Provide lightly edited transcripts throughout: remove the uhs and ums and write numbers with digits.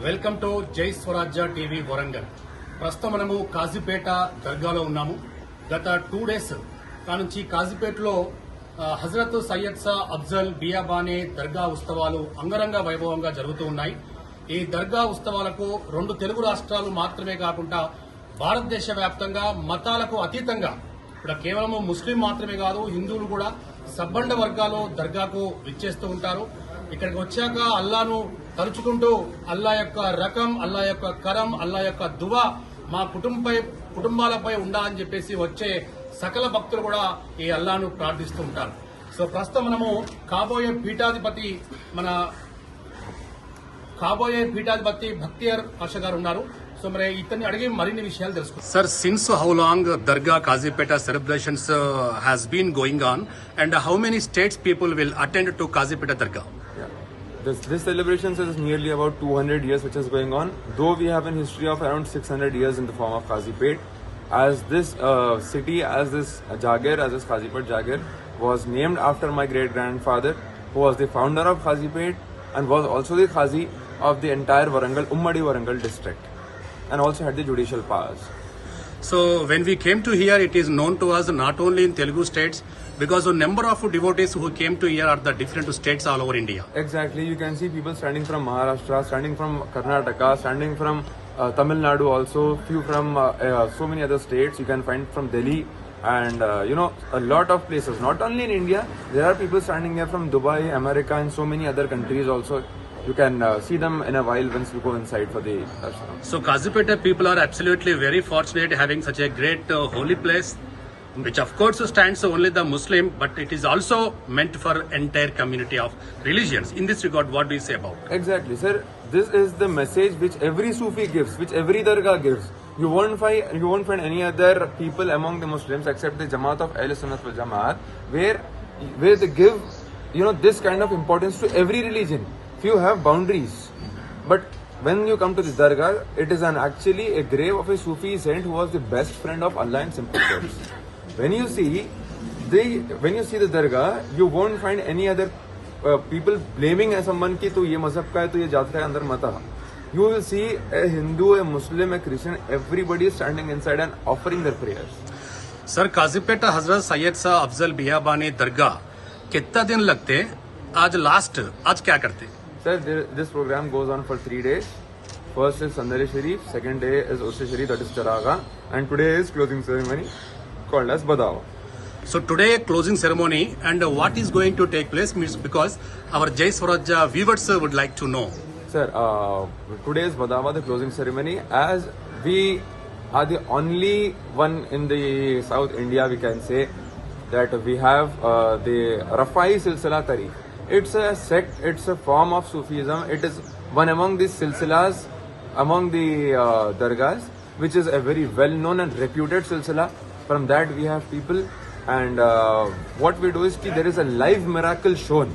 Welcome to జై స్వరాజ్య TV Warangal. ప్రస్తుతం మనము కాజీపేట దర్గాలో ఉన్నాము. గత 2 డేస్ కానుంచి కాజీపేటలో హజరత్ సయ్యద్ షా అఫ్జల్ బియాబానే దర్గా ఉత్సవాలు అంగరంగ వైభవంగా జరుగుతూ ఉన్నాయి. ఈ దర్గా ఉత్సవాలకు 2 తెలుగు రాష్ట్రాలు మాత్రమే కాకుండా భారతదేశ వ్యాప్తంగా మతాలకు అతీతంగా ఇక్కడ కేవలం ముస్లిం మాత్రమే కాదు, హిందువులు కూడా సబ్బండ వర్గాలు దర్గాకు విచ్చేస్తూ ఉంటారు. ఇక్కడికి వచ్చాక అల్లాను తలుచుకుంటూ అల్లా యొక్క రకం, అల్లా యొక్క కరం, అల్లా యొక్క దువా మా కుటుంబాలపై ఉండాలని చెప్పేసి వచ్చే సకల భక్తులు కూడా ఈ అల్లాను ప్రార్థిస్తూ ఉంటారు. సో ప్రస్తుతం మనము కాబోయే పీఠాధిపతి భక్తియార్ పాషా గారు ఉన్నారు. సో మరి ఇతన్ని అడిగి మరిన్ని విషయాలు తెలుసుకుంటాం. Sir, since how long Dargah Kazipet celebrations has been going on and how many states people will attend to Kazipet Dargah? This celebration is nearly about 200 years which is going on, though we have a history of around 600 years in the form of Kazipet. As this city, as this Jagir, as this Kazipet Jagir was named after my great-grandfather, who was the founder of Kazipet and was also the Qazi of the entire Warangal, Ummadi Warangal district, and also had the judicial powers. So when we came to here, it is known to us not only in Telugu states, because a number of devotees who came to here are the different states all over India. Exactly, you can see people standing from Maharashtra, standing from Karnataka, standing from Tamil Nadu also, few from so many other states. You can find from Delhi and a lot of places. Not only in India, there are people standing here from Dubai, America and so many other countries also. You can see them in a while once you go inside for the darshan. So Kazipeta people are absolutely very fortunate having such a great holy place, which of course stands only the Muslim, but it is also meant for entire community of religions. In this regard, what do you say about it? Exactly, sir. This is the message which every Sufi gives, which every Dargah gives. You won't find any other people among the Muslims except the Jamaat of Ahl Sunnat wal Jamaat where they give this kind of importance to every religion. Few have boundaries, but when you come to the Dargah, it is actually a grave of a Sufi saint who was the best friend of Allah in simple terms. When you see the Dargah, you won't find any other people blaming someone ki tu ye mazhab ka hai, tu ye jaat ka hai, andar mata. You will see a Hindu, a Muslim, a Christian, everybody is standing inside and offering their prayers. Sir, Kazipeta Hazrat Sayyid Shah Afzal Biyabaneh Dargah कितना दिन लगते? आज क्या करते? Sir, this program goes on for 3 days. First is Sandari Sharif, second day is Urse Sharif, that is Charaga, and today is closing ceremony called as Badawa. So today closing ceremony, and what is going to take place means because our Jai Swarajya viewers would like to know. Sir, today is Badawa, the closing ceremony, as we are the only one in the South India, we can say, that we have the Rafai Silsila Tariq. It's a sect, it's a form of Sufism. It is one among the silsilas, among the dargahs, which is a very well-known and reputed silsila. From that we have people, and what we do is there is a live miracle shown.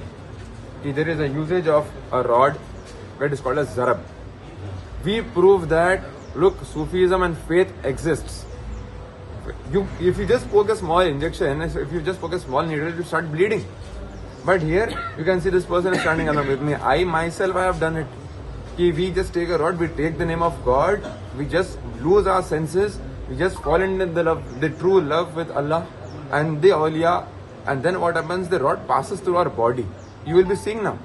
There is a usage of a rod that is called as zarab. We prove that, look, Sufism and faith exists. If you just poke a small injection, if you just poke a small needle, you start bleeding. But here, you can see this person is standing along with me. I myself, I have done it. We just take a rod, we take the name of God, we just lose our senses, we just fall into the true love with Allah and the awliya, and then what happens? The rod passes through our body. You will be seeing now.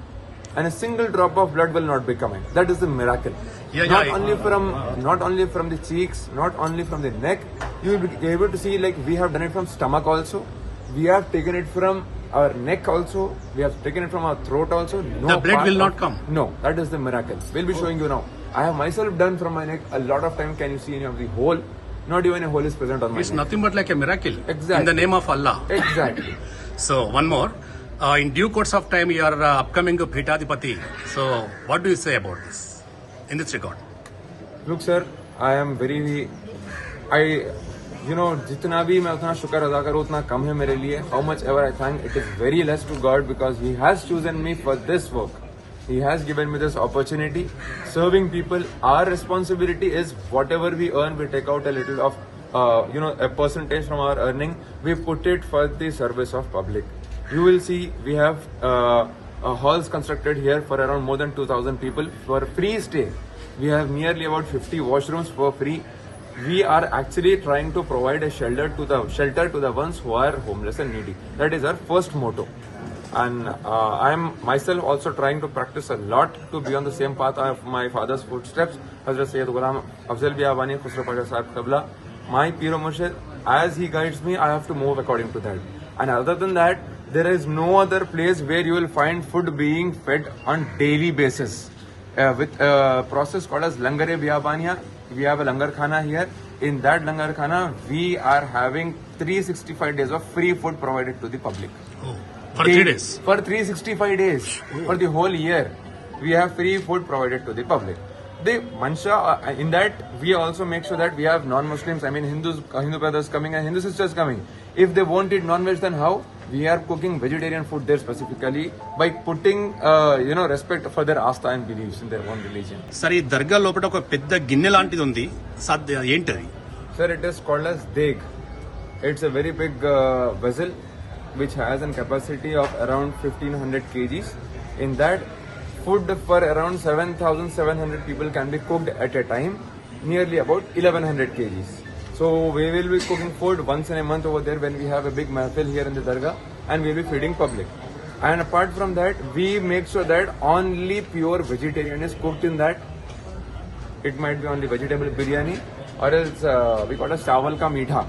And a single drop of blood will not be coming. That is the miracle. Not only from the cheeks, not only from the neck. You will be able to see, like, we have done it from stomach also. We have taken it from our neck also. We have taken it from our throat also. The blood will not come. No, that is the miracle. We'll be showing you now. I have myself done from my neck. A lot of time can you see any of the hole? Not even a hole is present on my neck. It's nothing but like a miracle. Exactly. In the name of Allah. Exactly. So one more. In due course of time, you are upcoming Pithadipati. So what do you say about this in this regard? Look, sir, जितना भी मैं उतना शुक्र अदा करूँ उतना कम है मेरे लिए. How much ever I thank, it is very less to God, because He has chosen me for this work. He has given me this opportunity. Serving people, our responsibility is whatever we earn, we take out a little of, a percentage from our earning. We put it for the service of public. You will see we have halls constructed here for around more than 2,000 people for free stay. We have nearly about 50 washrooms for free. We are actually trying to provide a shelter to the ones who are homeless and needy. That is our first motto. And I am myself also trying to practice a lot to be on the same path of my father's footsteps. Hazrat Sayyid Ghulam Afzal Biyabani Khusro Pasha Sahib Qibla. My Piro Murshid, as he guides me, I have to move according to that. And other than that, there is no other place where you will find food being fed on daily basis. With a process called as Langar-e-Biyabaniya. We have a Langar Khana here. In that Langar Khana, we are having 365 days of free food provided to the public. For 3 days. For 365 days. For the whole year, we have free food provided to the public. The Mansha, in that, we also make sure that we have non-Muslims, Hindu brothers coming and Hindu sisters coming. If they won't eat non-veg, then how? We are cooking vegetarian food there specifically by putting, respect for their asta and beliefs in their own religion. సరే ఈ దర్గా లోపల ఒక పెద్ద గిన్నె లాంటిది ఉంది ఏంటది? Sir, it is called as Deg. It's a very big vessel which has a capacity of around 1500 kgs. In that, food for around 7,700 people can be cooked at a time, nearly about 1100 kgs. So we will be cooking food once in a month over there when we have a big mahfil here in the dargah, and we will be feeding public. And apart from that, we make sure that only pure vegetarian is cooked in that. It might be only vegetable biryani, or else we call it chawal ka meetha.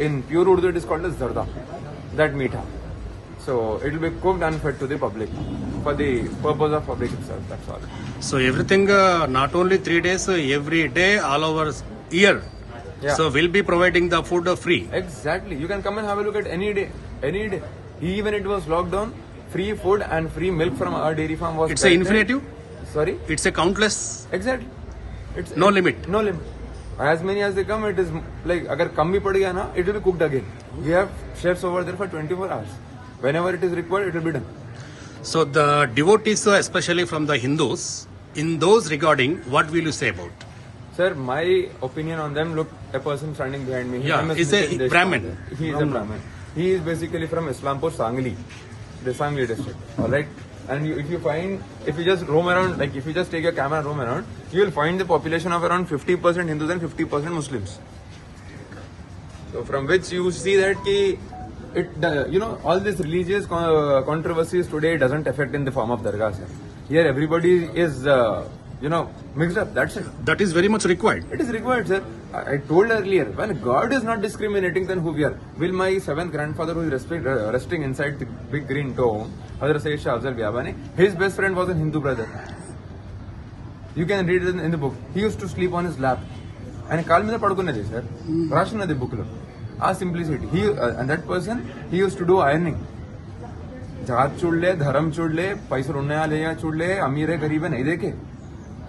In pure Urdu, it is called as zarda. That meetha. So it will be cooked and fed to the public for the purpose of public itself. That's all. So everything, not only 3 days, every day, all over year. Yeah. So we'll be providing the food free. Exactly. You can come and have a look at any day. Any day. Even it was locked down, free food and free milk from our dairy farm was. It's a infinitive. Sorry. It's a countless. Exactly. It's No limit. No limit. As many as they come, it is like agar kam bhi pad gaya na, it will be cooked again. We have chefs over there for 24 hours. Whenever it is required, it will be done. So the devotees, especially from the Hindus, in those regarding, what will you say about? Sir, my opinion on them, look, a person standing behind me. Yeah, he's a Brahmin. He is a Brahmin. He is basically from Islampur, Sangli, the Sangli district. Alright? And if you just roam around, like if you just take your camera and roam around, you will find the population of around 50% Hindus and 50% Muslims. So from which you see that all these religious controversies today doesn't affect in the form of dargah. Here everybody is, mixed up. That's it. That is very much required. It is required, sir. I told earlier, when God is not discriminating, then who we are? Will my 7th grandfather, who is resting inside the big green dome, Hazrat Sayyid Shah Afzal Biyabani, his best friend was a Hindu brother. You can read it in the book. He used to sleep on his lap. And kaal meeda padukunnadi, sir. Rashnadi book lo. Simplicity. And that person, he used to do ironing. जात चुड़ ले, धर्म चुड़ ले, पैसे उड़ने वाले चुड़ ले, अमीर है गरीब है नहीं देखे,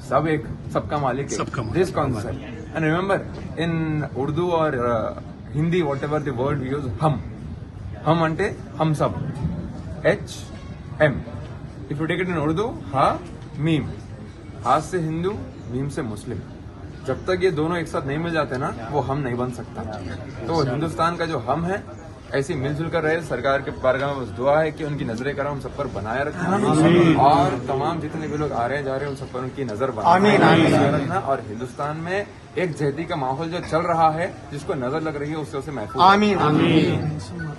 सब एक, सबका मालिक है. This concept. And remember, in Urdu or Hindi, whatever the word we use, hum ante hum sab. H M. If you take it in Urdu, ha mim. Ha से हिंदू, मीम से मुस्लिम. जब तक ये दोनों एक साथ नहीं मिल जाते ना, वो हम नहीं बन सकता. तो हिंदुस्तान का जो हम है, ऐसे मिलजुल कर रहे. सरकार के बारगाह में बस दुआ है कि उनकी नजरें करम हम सब पर बनाए रखना, और तमाम जितने भी लोग आ रहे हैं जा रहे हैं उन सब पर उनकी नजर बनाए रखना. और हिंदुस्तान में एक जहदी का माहौल जो चल रहा है, जिसको नजर लग रही है, उससे उसे महफूज.